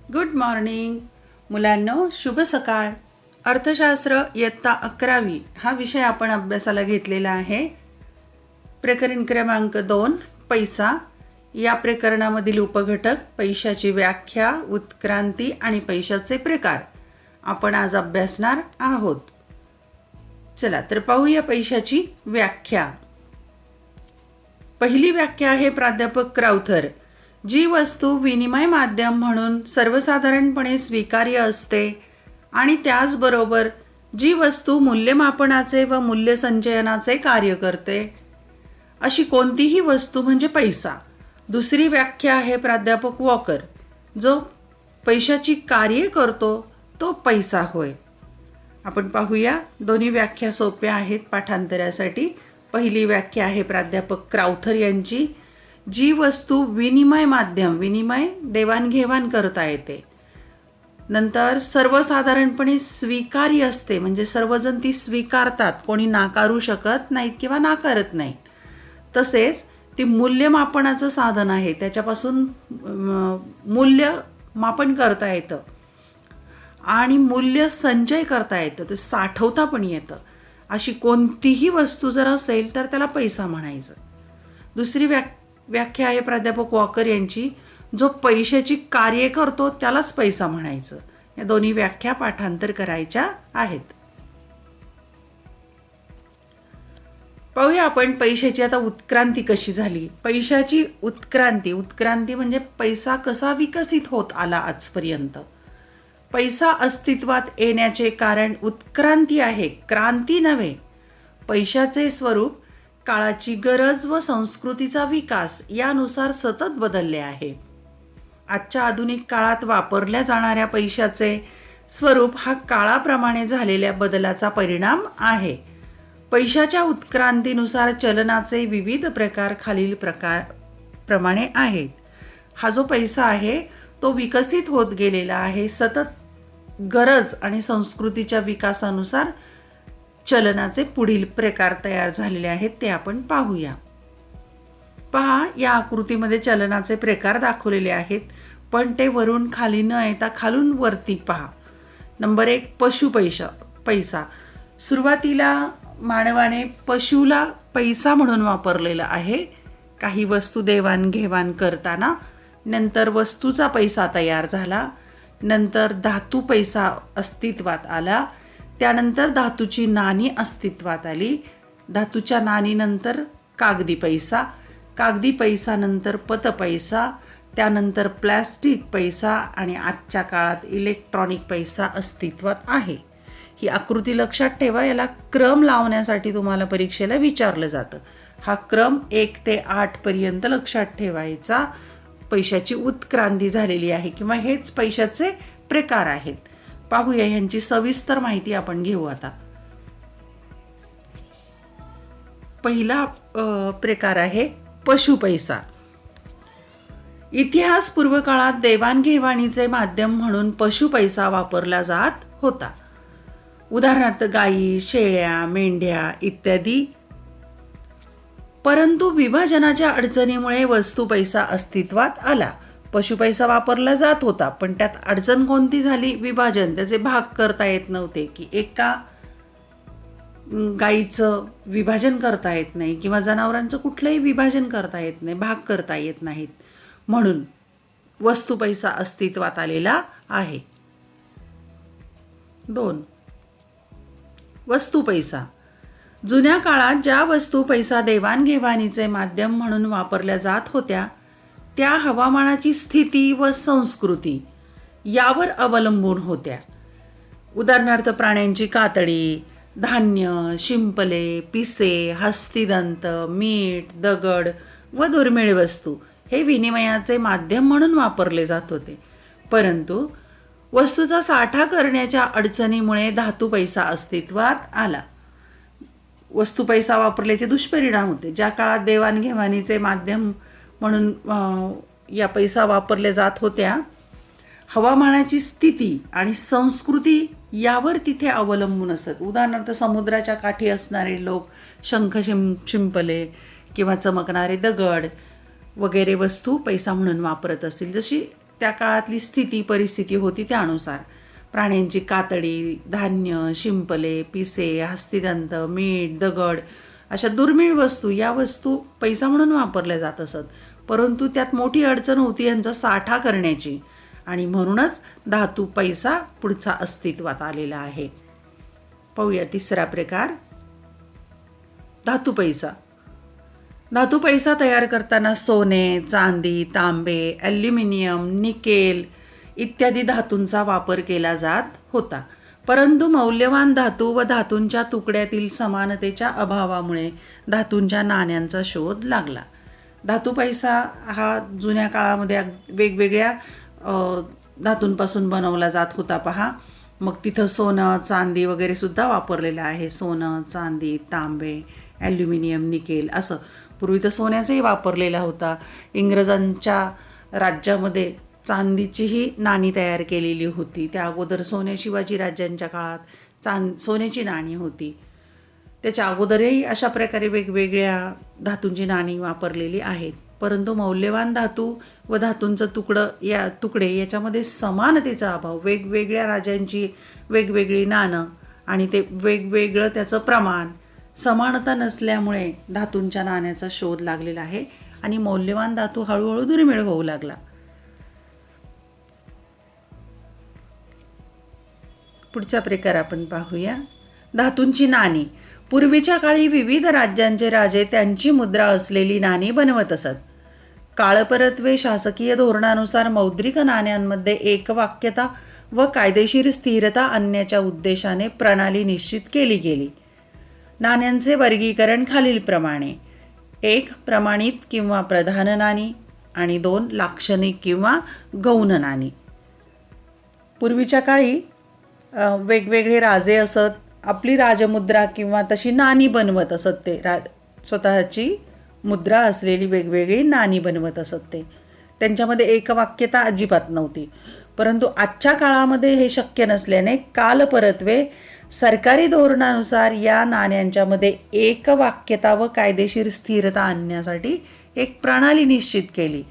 Good morning मुलांनो, शुभ सकाळ. अर्थशास्त्र इयत्ता 11वी हा विषय आपण अभ्यासाला घेतलेला आहे. प्रकरण क्रमांक 2 पैसा. या प्रकरणामधील उपघटक पैशाची व्याख्या, उत्क्रांती आणि पैशाचे प्रकार आपण आज अभ्यासणार आहोत. चला तर पाहूया पैशाची व्याख्या. पहिली व्याख्या आहे प्राध्यापक क्राउथर. जी वस्तू विनिमय माध्यम म्हणून सर्वसाधारणपणे स्वीकार्य असते आणि त्याचबरोबर जी वस्तू मूल्यमापनाचे व मूल्यसंचयनाचे कार्य करते अशी कोणतीही वस्तू म्हणजे पैसा. दुसरी व्याख्या आहे प्राध्यापक वॉकर. जो पैशाची कार्ये करतो तो पैसा होय. आपण पाहूया, दोन्ही व्याख्या सोप्या आहेत पाठांतरासाठी. पहिली व्याख्या आहे प्राध्यापक क्राउथर यांची. जी वस्तू विनिमय माध्यम, विनिमय देवाणघेवाण करता येते, नंतर सर्वसाधारणपणे स्वीकार्य असते, म्हणजे सर्वजण ती स्वीकारतात, कोणी नाकारू शकत नाहीत किंवा नाकारत नाहीत. तसेच ती मूल्यमापनाचं साधन आहे, त्याच्यापासून मूल्यमापन करता येतं आणि मूल्य संचय करता येतं, ते साठवता पण येतं. अशी कोणतीही वस्तू जर असेल तर त्याला पैसा म्हणायचं. दुसरी व्याख्या आहे प्राध्यापक वॉकर यांची. जो पैशाची कार्य करतो त्यालाच पैसा म्हणायचं. या दोन्ही व्याख्या पाठांतर करायच्या आहेत. पाहूया आपण पैशाची आता उत्क्रांती कशी झाली. पैशाची उत्क्रांती म्हणजे पैसा कसा विकसित होत आला आजपर्यंत. पैसा अस्तित्वात येण्याचे कारण उत्क्रांती आहे, क्रांती नव्हे. पैशाचे स्वरूप काळाची गरज व संस्कृतीचा विकास यानुसार सतत बदलले आहे. आजच्या आधुनिक काळात वापरल्या जाणाऱ्या पैशाचे स्वरूप हा काळाप्रमाणे झालेल्या बदलाचा परिणाम आहे. पैशाच्या उत्क्रांतीनुसार चलनाचे विविध प्रकार खालील प्रमाणे आहेत. हा जो पैसा आहे तो विकसित होत गेलेला आहे. सतत गरज आणि संस्कृतीच्या विकासानुसार चलनाचे पुढील प्रकार तयार झालेले आहेत, ते आपण पाहूया. पहा, या आकृतीमध्ये चलनाचे प्रकार दाखवलेले आहेत, पण ते वरून खाली न येता खालून वरती पहा. नंबर 1 पैसा. सुरुवातीला मानवाने पशुला पैसा म्हणून वापरलेला आहे काही वस्तू देवाणघेवाण करताना. नंतर वस्तूचा पैसा तयार झाला. नंतर धातू पैसा अस्तित्वात आला. त्यानंतर धातूची नाणी अस्तित्वात आली. धातूच्या नाणीनंतर कागदी पैसा नंतर पतपैसा, त्यानंतर प्लॅस्टिक पैसा आणि आजच्या काळात इलेक्ट्रॉनिक पैसा अस्तित्वात आहे. ही आकृती लक्षात ठेवा. याला क्रम लावण्यासाठी तुम्हाला परीक्षेला विचारलं जातं. हा क्रम 1 ते 8 पर्यंत लक्षात ठेवायचा. पैशाची उत्क्रांती झालेली आहे किंवा हेच पैशाचे प्रकार आहेत. पाहूया, ह्यांची सविस्तर माहिती आपण घेऊ आता. पहिला प्रकार आहे पशुपैसा. इतिहास पूर्व काळात देवाणघेवाणीचे माध्यम म्हणून पशुपैसा वापरला जात होता. उदाहरणार्थ गायी, शेळ्या, मेंढ्या इत्यादी. परंतु विभाजनाच्या अडचणीमुळे वस्तू पैसा अस्तित्वात आला. पशुपैसा वापरला जात होता, पण त्यात अडचण कोणती झाली? विभाजन. त्याचे भाग करता येत नव्हते, की एका गायीचं विभाजन करता येत नाही किंवा जनावरांचं कुठलंही विभाजन करता येत नाही, भाग करता येत नाहीत. म्हणून वस्तू पैसा अस्तित्वात आलेला आहे. 2 वस्तू पैसा. जुन्या काळात ज्या वस्तू पैसा देवाणघेवाणीचे माध्यम म्हणून वापरल्या जात होत्या त्या हवामानाची स्थिती व संस्कृती यावर अवलंबून होत्या. उदाहरणार्थ प्राण्यांची कातडी, धान्य, शिंपले, पिसे, हस्तिदंत, मीठ, दगड व दुर्मिळ वस्तू हे विनिमयाचे माध्यम म्हणून वापरले जात होते. परंतु वस्तूचा साठा करण्याच्या अडचणीमुळे धातू पैसा अस्तित्वात आला. वस्तू पैसा वापरल्याचे दुष्परिणाम होते. ज्या काळात देवाणघेवाणीचे माध्यम म्हणून या पैसा वापरल्या जात होत्या, हवामानाची स्थिती आणि संस्कृती यावर तिथे अवलंबून असत. उदाहरणार्थ समुद्राच्या काठी असणारे लोक शंख शिंपले किंवा चमकणारे दगड वगैरे वस्तू पैसा म्हणून वापरत असतील. जशी त्या काळातली स्थिती परिस्थिती होती त्यानुसार प्राण्यांची कातडी, धान्य, शिंपले, पिसे, हस्तिदंत, मीठ, दगड अशा दुर्मिळ वस्तू या वस्तू पैसा म्हणून वापरल्या जात असत. परंतु त्यात मोठी अडचण होती यांचा साठा करण्याची आणि म्हणूनच धातू पैसा पुढचा अस्तित्वात आलेला आहे. पाहूया तिसरा प्रकार, धातू पैसा. धातू पैसा तयार करताना सोने, चांदी, तांबे, ॲल्युमिनियम, निकेल इत्यादी धातूंचा वापर केला जात होता. परंतु मौल्यवान धातू व धातूंच्या तुकड्यातील समानतेच्या अभावामुळे धातूंच्या नाण्यांचा शोध लागला. धातू पैसा हा जुन्या काळामध्ये वेगवेगळ्या धातूंपासून बनवला जात होता पहा. मग तिथं सोनं, चांदी वगैरे सुद्धा वापरलेलं आहे. सोनं, चांदी, तांबे, ॲल्युमिनियम, निकेल असं. पूर्वी तर सोन्याचाही वापरलेला होता. इंग्रजांच्या राज्यामध्ये चांदीचीही नाणी तयार केलेली होती. त्या अगोदर शिवाजी राज्यांच्या काळात सोन्याची नाणी होती. त्याच्या अगोदरही अशा प्रकारे वेगवेगळ्या धातूंची नाणी वापरलेली आहेत. परंतु मौल्यवान धातू व धातूंचं तुकडे याच्यामध्ये समानतेचा अभाव, वेगवेगळ्या राजांची वेगवेगळी नाणं आणि ते वेगवेगळं त्याचं प्रमाण, समानता नसल्यामुळे धातूंच्या नाण्याचा शोध लागलेला आहे आणि मौल्यवान धातू हळूहळू दुर्मिळ होऊ लागला. पुढचा प्रकार आपण पाहूया, धातूंची नाणी. पूर्वीच्या काळी विविध राज्यांचे राजे त्यांची मुद्रा असलेली नाणी बनवत असत. काळपरत्वे शासकीय धोरणानुसार मौद्रिक नाण्यांमध्ये एकवाक्यता व कायदेशीर स्थिरता आणण्याच्या उद्देशाने प्रणाली निश्चित केली गेली. नाण्यांचे वर्गीकरण खालीलप्रमाणे: 1. प्रमाणित किंवा प्रधान नाणी आणि 2. लाक्षणिक किंवा गौण नाणी. पूर्वीच्या काळी वेगवेगळे राजे असत, आपली राजमुद्रा किंवा तशी नाणी बनवत असत. ते स्वतःची मुद्रा असलेली वेगवेगळी नाणी बनवत असत. त्यांच्यामध्ये एकवाक्यता अजिबात नव्हती. परंतु आजच्या काळामध्ये हे शक्य नसल्याने कालपरत्वे सरकारी धोरणानुसार या नाण्यांच्यामध्ये एकवाक्यता व कायदेशीर स्थिरता आणण्यासाठी एक प्रणाली निश्चित केली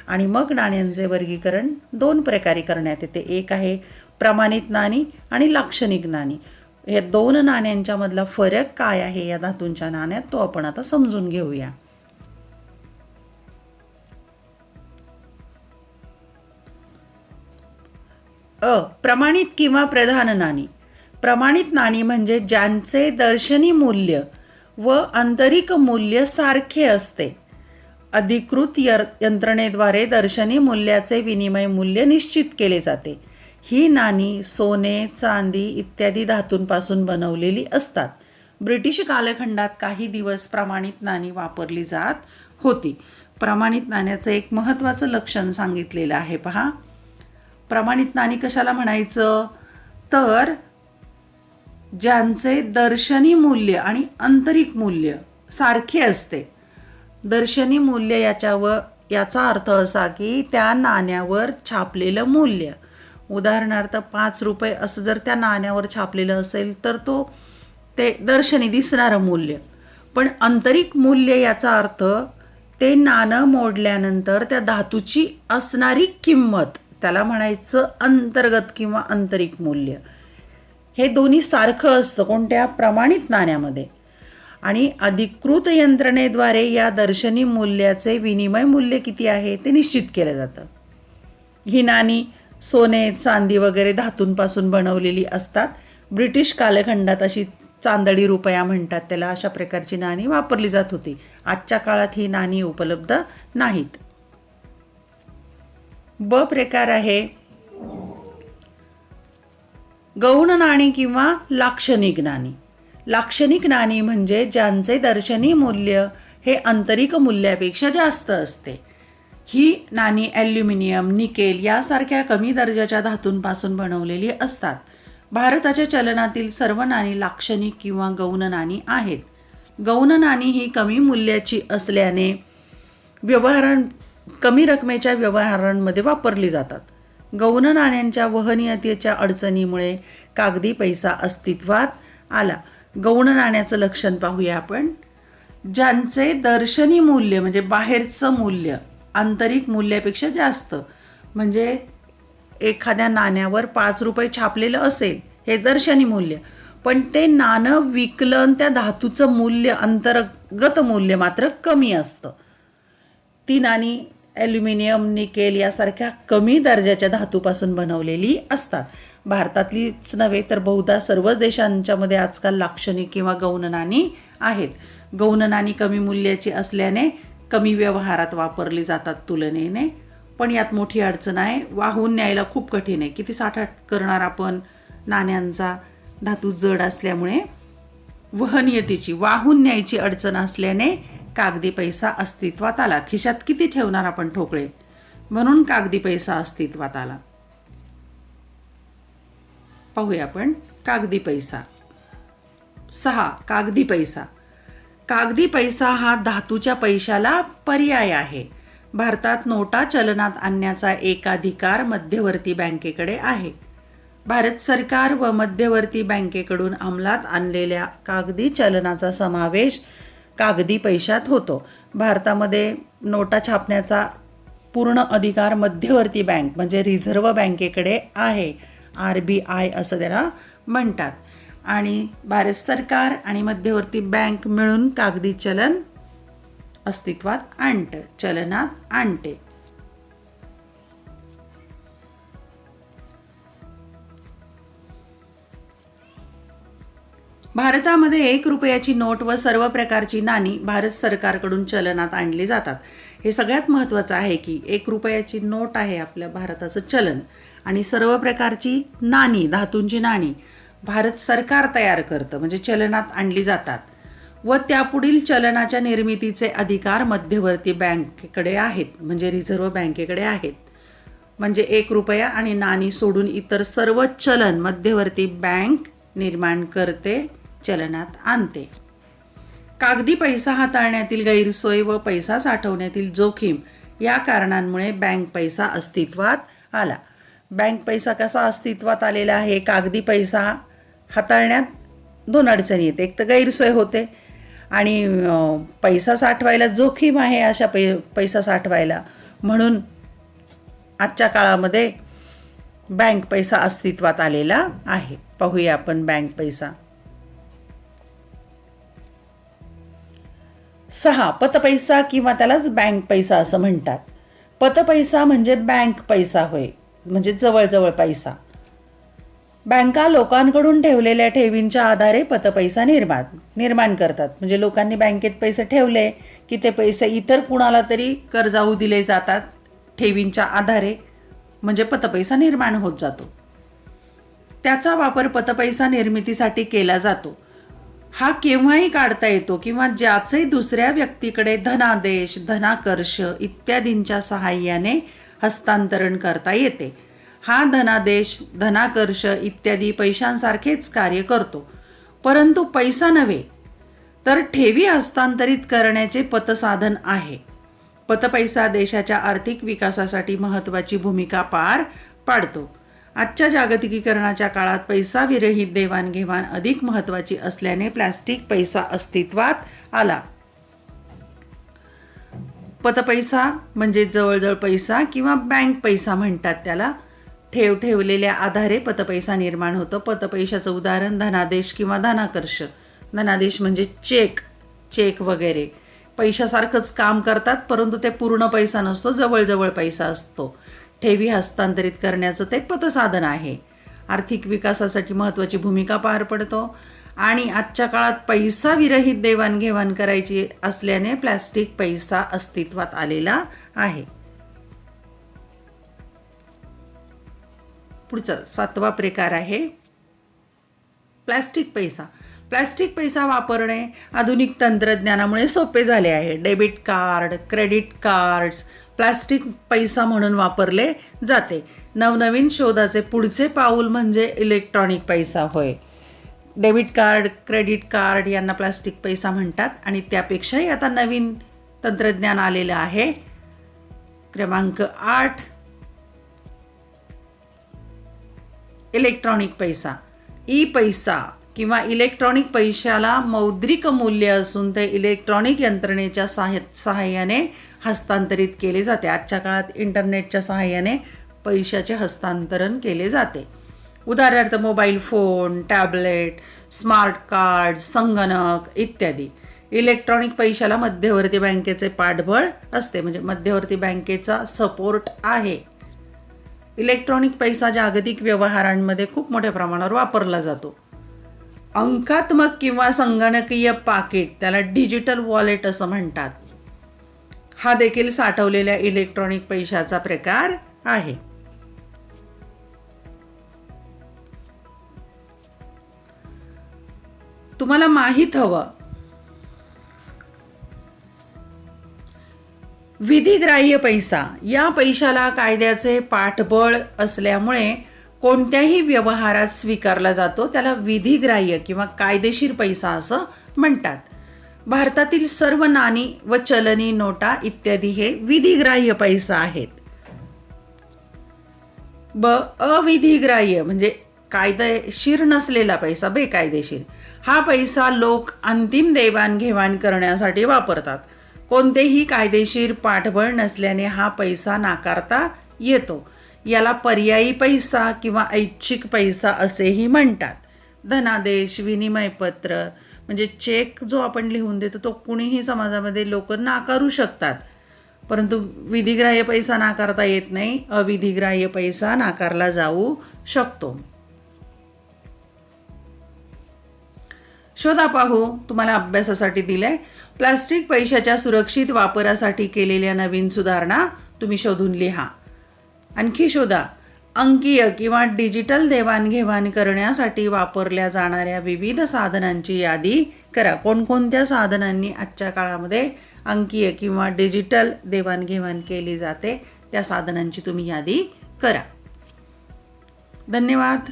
आणि मग नाण्यांचे वर्गीकरण 2 प्रकारे करण्यात येते. एक आहे प्रमाणित नाणी आणि लाक्षणिक नाणी. या 2 नाण्यांच्या मधला फरक काय आहे या धातूंच्या नाण्यात तो आपण आता समजून घेऊया. प्रमाणित किंवा प्रधान नाणी. प्रमाणित नाणी म्हणजे ज्यांचे दर्शनी मूल्य व आंतरिक मूल्य सारखे असते. अधिकृत यंत्रणेद्वारे दर्शनी मूल्याचे विनिमय मूल्य निश्चित केले जाते. ही नाणी सोने, चांदी इत्यादी धातूंपासून बनवलेली असतात. ब्रिटिश कालखंडात काही दिवस प्रमाणित नाणी वापरली जात होती. प्रमाणित नाण्याचं एक महत्त्वाचं लक्षण सांगितलेलं आहे पहा. प्रमाणित नाणी कशाला म्हणायचं तर ज्यांचे दर्शनी मूल्य आणि आंतरिक मूल्य सारखे असते. दर्शनी मूल्य याचा अर्थ असा की त्या नाण्यावर छापलेलं मूल्य, उदाहरणार्थ 5 रुपये असं जर त्या नाण्यावर छापलेलं असेल तर ते दर्शनी दिसणारं मूल्य. पण आंतरिक मूल्य याचा अर्थ ते नाणं मोडल्यानंतर त्या धातूची असणारी किंमत, त्याला म्हणायचं अंतर्गत किंवा आंतरिक मूल्य. हे दोन्ही सारखं असतं कोणत्या प्रमाणित नाण्यामध्ये. आणि अधिकृत यंत्रणेद्वारे या दर्शनी मूल्याचे विनिमय मूल्य किती आहे ते निश्चित केलं जातं. ही नाणी सोने, चांदी वगैरे धातूंपासून बनवलेली असतात. ब्रिटिश कालखंडात अशी चांदडी रुपया म्हणतात त्याला, अशा प्रकारची नाणी वापरली जात होती. आजच्या काळात ही नाणी उपलब्ध नाहीत. ब प्रकार आहे गौण नाणी किंवा लाक्षणिक नाणी. लाक्षणिक नाणी म्हणजे ज्यांचे दर्शनी मूल्य हे आंतरिक मूल्यापेक्षा जास्त असते. ही नाणी ॲल्युमिनियम, निकेल यासारख्या कमी दर्जाच्या धातूंपासून बनवलेली असतात. भारताच्या चलनातील सर्व नाणी लाक्षणिक किंवा गौण नाणी आहेत. गौण नाणी ही कमी मूल्याची असल्याने कमी रकमेच्या व्यवहारांमध्ये वापरली जातात. गौण नाण्यांच्या वहनीयतेच्या अडचणीमुळे कागदी पैसा अस्तित्वात आला. गौण नाण्याचं लक्षण पाहूया आपण. ज्यांचे दर्शनी मूल्य म्हणजे बाहेरचं मूल्य आंतरिक मूल्यापेक्षा जास्त, म्हणजे एखाद्या नाण्यावर 5 रुपये छापलेलं असेल हे दर्शनी मूल्य, पण ते नाणं विकलं त्या धातूचं मूल्य अंतर्गत मूल्य मात्र कमी असतं. ती नाणी ॲल्युमिनियम, निकेल यासारख्या कमी दर्जाच्या धातूपासून बनवलेली असतात. भारतातलीच नव्हे तर बहुधा सर्वच देशांच्यामध्ये आजकाल लाक्षणिक किंवा गौण नाणी आहेत. गौण नाणी कमी मूल्याची असल्याने कमी व्यवहारात वापरली जातात तुलनेने, पण यात मोठी अडचण आहे, वाहून न्यायला खूप कठीण आहे. किती साठा करणार आपण नाण्यांचा, धातू जड असल्यामुळे वहनीयतेची, वाहून न्यायची अडचण असल्याने कागदी पैसा अस्तित्वात आला. खिशात किती ठेवणार आपण ठोकळे, म्हणून कागदी पैसा अस्तित्वात आला. पाहूया आपण कागदी पैसा. 6. कागदी पैसा. कागदी पैसा हा धातूच्या पैशाला पर्याय आहे. भारतात नोटा चलनात आणण्याचा एकाधिकार मध्यवर्ती बँकेकडे आहे. भारत सरकार व मध्यवर्ती बँकेकडून अंमलात आणलेल्या कागदी चलनाचा समावेश कागदी पैशात होतो. भारतामध्ये नोटा छापण्याचा पूर्ण अधिकार मध्यवर्ती बँक म्हणजे रिझर्व्ह बँकेकडे आहे. RBI असं त्याला म्हणतात. आणि भारत सरकार आणि मध्यवर्ती बँक मिळून कागदी चलन अस्तित्वात चलनात आणते. भारतामध्ये 1 रुपयाची नोट व सर्व प्रकारची नाणी भारत सरकारकडून चलनात आणली जातात. हे सगळ्यात महत्त्वाचं आहे की 1 रुपयाची नोट आहे आपल्या भारताचं चलन, आणि सर्व प्रकारची नाणी, धातूंची नाणी भारत सरकार तयार करतं म्हणजे चलनात आणली जातात, व त्यापुढील चलनाच्या निर्मितीचे अधिकार मध्यवर्ती बँकेकडे आहेत म्हणजे रिझर्व्ह बँकेकडे आहेत. म्हणजे 1 रुपया आणि नाणी सोडून इतर सर्व चलन मध्यवर्ती बँक निर्माण करते, चलनात आणते. कागदी पैसा हाताळण्यातील गैरसोय व पैसा साठवण्यातील जोखीम या कारणांमुळे बँक पैसा अस्तित्वात आला. बँक पैसा कसा अस्तित्वात आलेला आहे? कागदी पैसा हाताळण्यात 2 अडचणी येते. एक तर गैरसोय होते आणि पैसा साठवायला जोखीम आहे. अशा पैसा साठवायला म्हणून आजच्या काळामध्ये बँक पैसा अस्तित्वात आलेला आहे. पाहूया आपण बँक पैसा. 6. पतपैसा किंवा त्यालाच बँक पैसा असं म्हणतात. पतपैसा म्हणजे बँक पैसा होय, म्हणजे जवळजवळ पैसा. बँका लोकांकडून ठेवलेल्या ठेवींच्या आधारे पतपैसा निर्माण करतात. म्हणजे लोकांनी बँकेत पैसे ठेवले की ते पैसे इतर कुणाला तरी कर्जाऊ दिले जातात ठेवींच्या आधारे, म्हणजे पतपैसा निर्माण होत जातो. त्याचा वापर पतपैसा निर्मितीसाठी केला जातो. हा केव्हाही काढता येतो किंवा ज्याचे दुसऱ्या व्यक्तीकडे धनादेश, धनाकर्ष इत्यादींच्या सहाय्याने हस्तांतरण करता येते. हा धनादेश, धनाकर्ष इत्यादी पैशांसारखेच कार्य करतो, परंतु पैसा नव्हे तर ठेवी हस्तांतरित करण्याचे पतसाधन आहे. पतपैसा देशाच्या आर्थिक विकासासाठी महत्त्वाची भूमिका पार पाडतो. आजच्या जागतिकीकरणाच्या काळात पैसा विरहित देवाणघेवाण अधिक महत्त्वाची असल्याने प्लास्टिक पैसा अस्तित्वात आला. पतपैसा म्हणजे जवळजवळ पैसा किंवा बँक पैसा म्हणतात त्याला. ठेवलेल्या आधारे पतपैसा निर्माण होतो. पतपैशाचं उदाहरण धनादेश किंवा धनाकर्ष. धनादेश म्हणजे चेक वगैरे पैशासारखंच काम करतात, परंतु ते पूर्ण पैसा नसतो, जवळजवळ पैसा असतो. ठेवी हस्तांतरित करण्याचं ते पतसाधन आहे. आर्थिक विकासासाठी महत्त्वाची भूमिका पार पडतो आणि आजच्या काळात पैसा विरहित देवाणघेवाण करायची असल्याने प्लास्टिक पैसा अस्तित्वात आलेला आहे. पुढचा 7वा प्रकार आहे प्लास्टिक पैसा. प्लास्टिक पैसा वापरणे आधुनिक तंत्रज्ञानामुळे सोपे झाले आहे. Debit card, credit cards plastic पैसा म्हणून वापरले जाते. नवनवीन शोधाचे पुढचे पाऊल म्हणजे इलेक्ट्रॉनिक पैसा होय. डेबिट कार्ड, क्रेडिट कार्ड यांना प्लास्टिक पैसा म्हणतात आणि त्यापेक्षाही आता नवीन तंत्रज्ञान आलेलं आहे. क्रमांक 8 इलेक्ट्रॉनिक पैसा. ई पैसा किंवा इलेक्ट्रॉनिक पैशाला मौद्रिक मूल्य असून ते इलेक्ट्रॉनिक यंत्रणेच्या सहाय्याने हस्तांतरित केले जाते. आजच्या काळात इंटरनेटच्या सहाय्याने पैशाचे हस्तांतरण केले जाते. उदाहरणार्थ mobile phone, tablet, smart card, संगणक इत्यादी. इलेक्ट्रॉनिक पैशाला मध्यवर्ती बँकेचे पाठबळ असते, म्हणजे मध्यवर्ती बँकेचा सपोर्ट आहे. इलेक्ट्रॉनिक पैसा जागतिक व्यवहारांमध्ये खूप मोठ्या प्रमाणावर वापरला जातो. अंकात्मक किंवा संगणकीय पाकिट, त्याला डिजिटल वॉलेट असं म्हणतात, हा देखील साठवलेल्या इलेक्ट्रॉनिक पैशाचा प्रकार आहे. तुम्हाला माहीत हवं, विधिग्राह्य पैसा या पैशाला कायद्याचे पाठबळ असल्यामुळे कोणत्याही व्यवहारात स्वीकारला जातो. त्याला विधिग्राह्य किंवा कायदेशीर पैसा असं म्हणतात. भारतातील सर्व नाणी व चलनी नोटा इत्यादी हे विधिग्राह्य पैसा आहेत. अविधिग्राह्य म्हणजे कायदेशीर नसलेला पैसा, बेकायदेशीर, हा पैसा लोक अंतिम देवाणघेवाण करण्यासाठी वापरतात. कोणतेही कायदेशीर पाठबळ नसल्याने हा पैसा नाकारता येतो. याला पर्यायी पैसा किंवा ऐच्छिक पैसा असेही म्हणतात. धनादेश, विनिमयपत्र म्हणजे चेक जो आपण लिहून देतो तो कुणीही समाजामध्ये लोक नाकारू शकतात, परंतु विधिग्राह्य पैसा नाकारता येत नाही. अविधिग्राह्य पैसा नाकारला जाऊ शकतो. शोधा पाहू तुम्हाला अभ्यासासाठी दिलंय. प्लास्टिक पैशाच्या सुरक्षित वापरासाठी केलेल्या नवीन सुधारणा तुम्ही शोधून लिहा. आणखी शोधा, अंकीय किंवा डिजिटल देवाणघेवाण करण्यासाठी वापरल्या जाणाऱ्या विविध साधनांची यादी करा. कोणकोणत्या साधनांनी आजच्या काळामध्ये अंकीय किंवा डिजिटल देवाणघेवाण केली जाते त्या साधनांची तुम्ही यादी करा. धन्यवाद.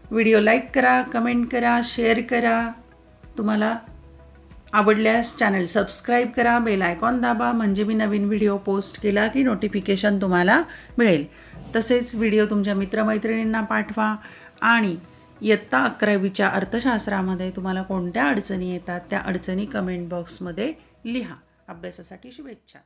व्हिडिओ लाईक करा, कमेंट करा, शेअर करा. तुम्हाला आवडल्यास चॅनल सबस्क्राईब करा, बेल आयकॉन दाबा, म्हणजे मी नवीन व्हिडिओ पोस्ट केला की नोटिफिकेशन तुम्हाला मिळेल. तसेच व्हिडिओ तुमच्या मित्रमैत्रिणींना पाठवा. आणि इयत्ता 11वीच्या अर्थशास्त्रामध्ये तुम्हाला कोणत्या अडचणी येतात त्या अडचणी कमेंट बॉक्समध्ये लिहा. अभ्यासासाठी शुभेच्छा.